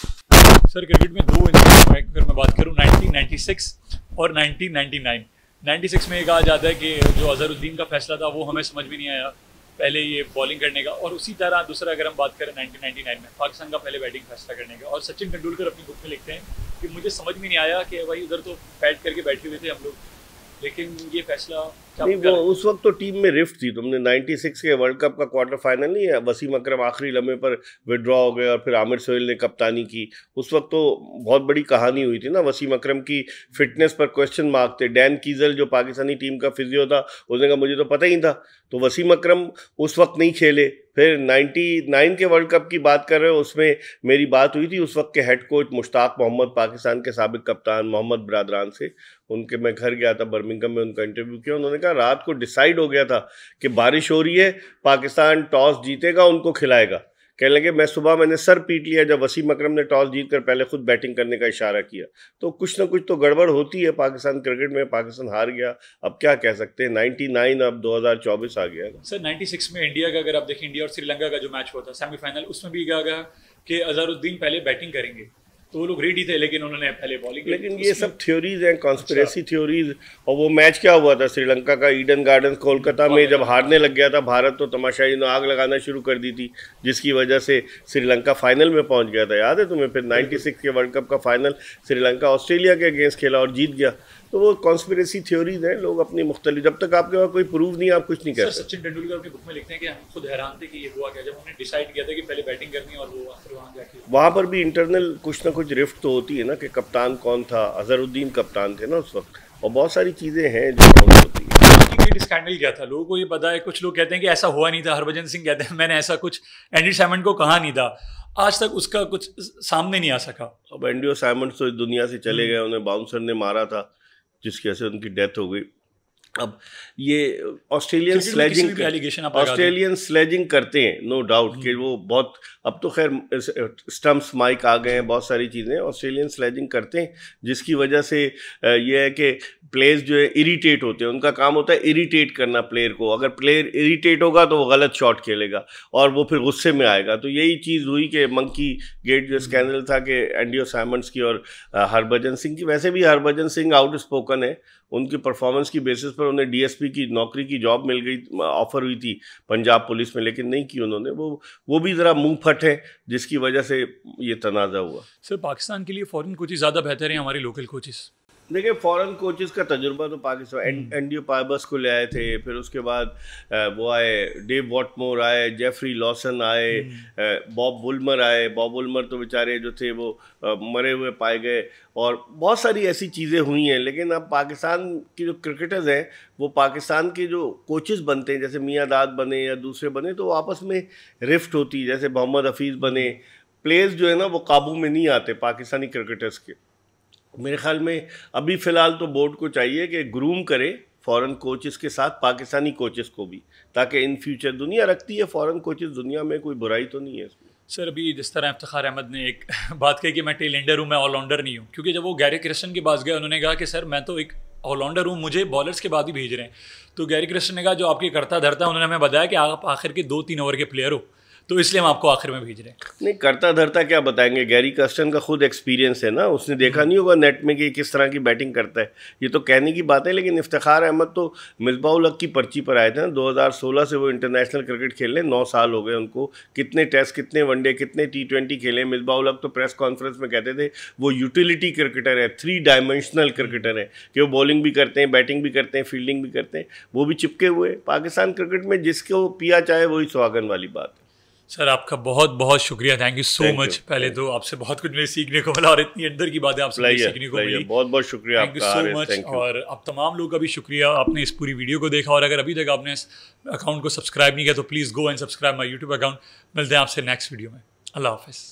सर क्रिकेट में दो इंसिडेंट, अगर मैं बात करूँ 1996 और 1999। 96 में एक आ जाता है कि जो अजहरुद्दीन का फैसला था वो हमें समझ में नहीं आया, पहले ये बॉलिंग करने का, और उसी तरह दूसरा अगर हम बात करें 1999 में पाकिस्तान का पहले बैटिंग फैसला करने का। और सचिन तेंदुलकर अपनी बुक में लिखते हैं कि मुझे समझ में नहीं आया कि भाई उधर तो बैट करके बैठे हुए थे हम लोग, लेकिन ये फैसला नहीं, वो उस वक्त तो टीम में रिफ्ट थी। तुमने 96 के वर्ल्ड कप का क्वार्टर फाइनल नहीं है, वसीम अकरम आखिरी लम्हे पर विड्रॉ हो गए और फिर आमिर सोहेल ने कप्तानी की। उस वक्त तो बहुत बड़ी कहानी हुई थी ना, वसीम अकरम की फिटनेस पर क्वेश्चन मार्क थे। डैन कीजल जो पाकिस्तानी टीम का फिजियो था, उसने कहा मुझे तो पता ही था। तो वसीम अकरम उस वक्त नहीं खेले। फिर 99 के वर्ल्ड कप की बात कर रहे हो, उसमें मेरी बात हुई थी उस वक्त के हेड कोच मुश्ताक मोहम्मद, पाकिस्तान के साबिक कप्तान मोहम्मद बरादरान से। उनके मैं घर गया था बर्मिंघम में, उनका इंटरव्यू किया। उन्होंने कहा रात को डिसाइड हो गया था कि बारिश हो रही है, पाकिस्तान टॉस जीतेगा, उनको खिलाएगा। कहने लगे मैंने सर पीट लिया जब वसीम अकरम ने टॉस जीत कर पहले खुद बैटिंग करने का इशारा किया। तो कुछ ना कुछ तो गड़बड़ होती है पाकिस्तान क्रिकेट में। पाकिस्तान हार गया, अब क्या कह सकते हैं। 99 अब 2024 आ गया। सर 96 में इंडिया का अगर आप देखें, इंडिया और श्रीलंका का जो मैच हुआ था सेमीफाइनल, उसमें भी कहा गया कि अजहरुद्दीन पहले बैटिंग करेंगे, तो वो लोग रेडी थे, लेकिन उन्होंने पहले बॉलिंग। लेकिन ये सब थ्योरीज हैं, कॉन्स्पिरेसी थ्योरीज। और वो मैच क्या हुआ था श्रीलंका का, ईडन गार्डन्स कोलकाता में, जब हारने लग गया था भारत तो तमाशाई ने आग लगाना शुरू कर दी थी, जिसकी वजह से श्रीलंका फाइनल में पहुंच गया था। याद है तुम्हें? फिर 96 के वर्ल्ड कप का फाइनल श्रीलंका ऑस्ट्रेलिया के अगेंस्ट खेला और जीत गया। तो वो कॉन्स्पिरेसी थ्योरीज हैं, लोग अपनी मुख्तलिफ, जब तक आपके पास कोई प्रूफ नहीं, आप कुछ नहीं कर सकते। सचिन तेंदुलकर अपनी बुक में लिखते हैं कि हम खुद हैरान थे कि ये हुआ क्या, जब उन्होंने डिसाइड किया था कि पहले बैटिंग करनी है, और वो आखिर वहाँ जाके वहाँ पर भी इंटरनल कुछ ना कुछ रिफ्ट तो होती है ना, कि कप्तान कौन था। अजहरुद्दीन कप्तान थे ना उस वक्त, और बहुत सारी चीज़ें हैं जो होती है। स्कैंडल क्या था लोगों को ये पता है, कुछ लोग कहते हैं कि ऐसा हुआ नहीं था। हरभजन सिंह कहते हैं मैंने ऐसा कुछ एंडी साइमंड को कहा नहीं था, आज तक उसका कुछ सामने नहीं आ सका। अब एंडी साइमंड तो इस दुनिया से चले गए, उन्हें बाउंसर ने मारा था जिसकी वजह से उनकी डेथ हो गई। अब ये ऑस्ट्रेलियन स्लेजिंग करते हैं, नो डाउट कि वो बहुत, अब तो खैर स्टम्प्स माइक आ गए हैं, बहुत सारी चीज़ें ऑस्ट्रेलियन स्लेजिंग करते हैं, जिसकी वजह से ये है कि प्लेयर्स जो है इरिटेट होते हैं, उनका काम होता है इरिटेट करना प्लेयर को। अगर प्लेयर इरिटेट होगा तो वो गलत शॉट खेलेगा और वो फिर गुस्से में आएगा। तो यही चीज़ हुई कि मंकी गेट जो स्कैंडल था कि एंड्रयू साइमंड्स की और हरभजन सिंह की। वैसे भी हरभजन सिंह आउट स्पोकन है, उनकी परफॉर्मेंस की बेसिस पर उन्हें डीएसपी की नौकरी की जॉब मिल गई, ऑफर हुई थी पंजाब पुलिस में, लेकिन नहीं की उन्होंने। वो भी ज़रा मुंह फट है, जिसकी वजह से ये तनाज़ा हुआ। सर, पाकिस्तान के लिए फॉरेन कोचेस ज़्यादा बेहतर हैं हमारे लोकल कोचेस? देखिए, फॉरेन कोचेस का तजुर्बा तो पाकिस्तान, एंड्रयू पाइबस को ले आए थे, फिर उसके बाद वो आए, डेव वॉटमोर आए, जेफरी लॉसन आए, बॉब वुल्मर आए। बॉब वुल्मर तो बेचारे जो थे वो मरे हुए पाए गए, और बहुत सारी ऐसी चीज़ें हुई हैं। लेकिन अब पाकिस्तान की जो क्रिकेटर्स हैं, वो पाकिस्तान के जो कोचेस बनते हैं, जैसे मियां दाद बने या दूसरे बने, तो आपस में रिफ्ट होती है। जैसे मोहम्मद हफीज़ बने, प्लेयर्स जो है ना वो काबू में नहीं आते पाकिस्तानी क्रिकेटर्स के। मेरे ख्याल में अभी फ़िलहाल तो बोर्ड को चाहिए कि ग्रूम करे फॉरेन कोचेस के साथ पाकिस्तानी कोचेस को भी, ताकि इन फ्यूचर, दुनिया रखती है फॉरेन कोचेस, दुनिया में कोई बुराई तो नहीं है इसमें। सर, अभी जिस तरह इफ्तिखार अहमद ने एक बात कही कि मैं टेलेंडर हूँ, मैं ऑलराउंडर नहीं हूँ, क्योंकि जब वो गैरी क्रिस्टन के पास गए, उन्होंने कहा कि सर मैं तो एक ऑलराउंडर हूँ, मुझे बॉलर्स के बाद ही भेज रहे हैं। तो गैरी क्रिस्टन ने कहा जो आपकी करता धरता, उन्होंने हमें बताया कि आप आखिर के 2-3 ओवर के प्लेयर हो, तो इसलिए हम आपको आखिर में भेज रहे हैं। नहीं, करता धरता क्या बताएंगे, गैरी कर्स्टन का खुद एक्सपीरियंस है ना, उसने देखा नहीं होगा नेट में कि किस तरह की बैटिंग करता है। ये तो कहने की बात है। लेकिन इफ्तिखार अहमद तो मिसबाह-उल-हक की पर्ची पर आए थे ना, 2016 से वो इंटरनेशनल क्रिकेट खेल रहे हैं, 9 साल हो गए उनको। कितने टेस्ट, कितने वनडे, कितने T20 खेले। मिसबाह-उल-हक तो प्रेस कॉन्फ्रेंस में कहते थे वो यूटिलिटी क्रिकेटर है, 3 डायमेंशनल क्रिकेटर है, कि वो बॉलिंग भी करते हैं, बैटिंग भी करते हैं, फील्डिंग भी करते हैं। वो भी चिपके हुए पाकिस्तान क्रिकेट में, जिसको पिया चाहे वही सुहागन वाली बात है। सर, आपका बहुत बहुत शुक्रिया, थैंक यू सो मच। पहले तो आपसे बहुत कुछ मुझे सीखने को मिला, और इतनी अंदर की बातें आपसे सीखने को मिली। बहुत बहुत शुक्रिया, थैंक यू सो मच। और आप तमाम लोगों का भी शुक्रिया, आपने इस पूरी वीडियो को देखा। और अगर अभी तक आपने इस अकाउंट को सब्सक्राइब नहीं किया तो please go and subscribe my YouTube account. मिलते हैं आपसे नेक्स्ट वीडियो में। अल्लाह हाफिज़।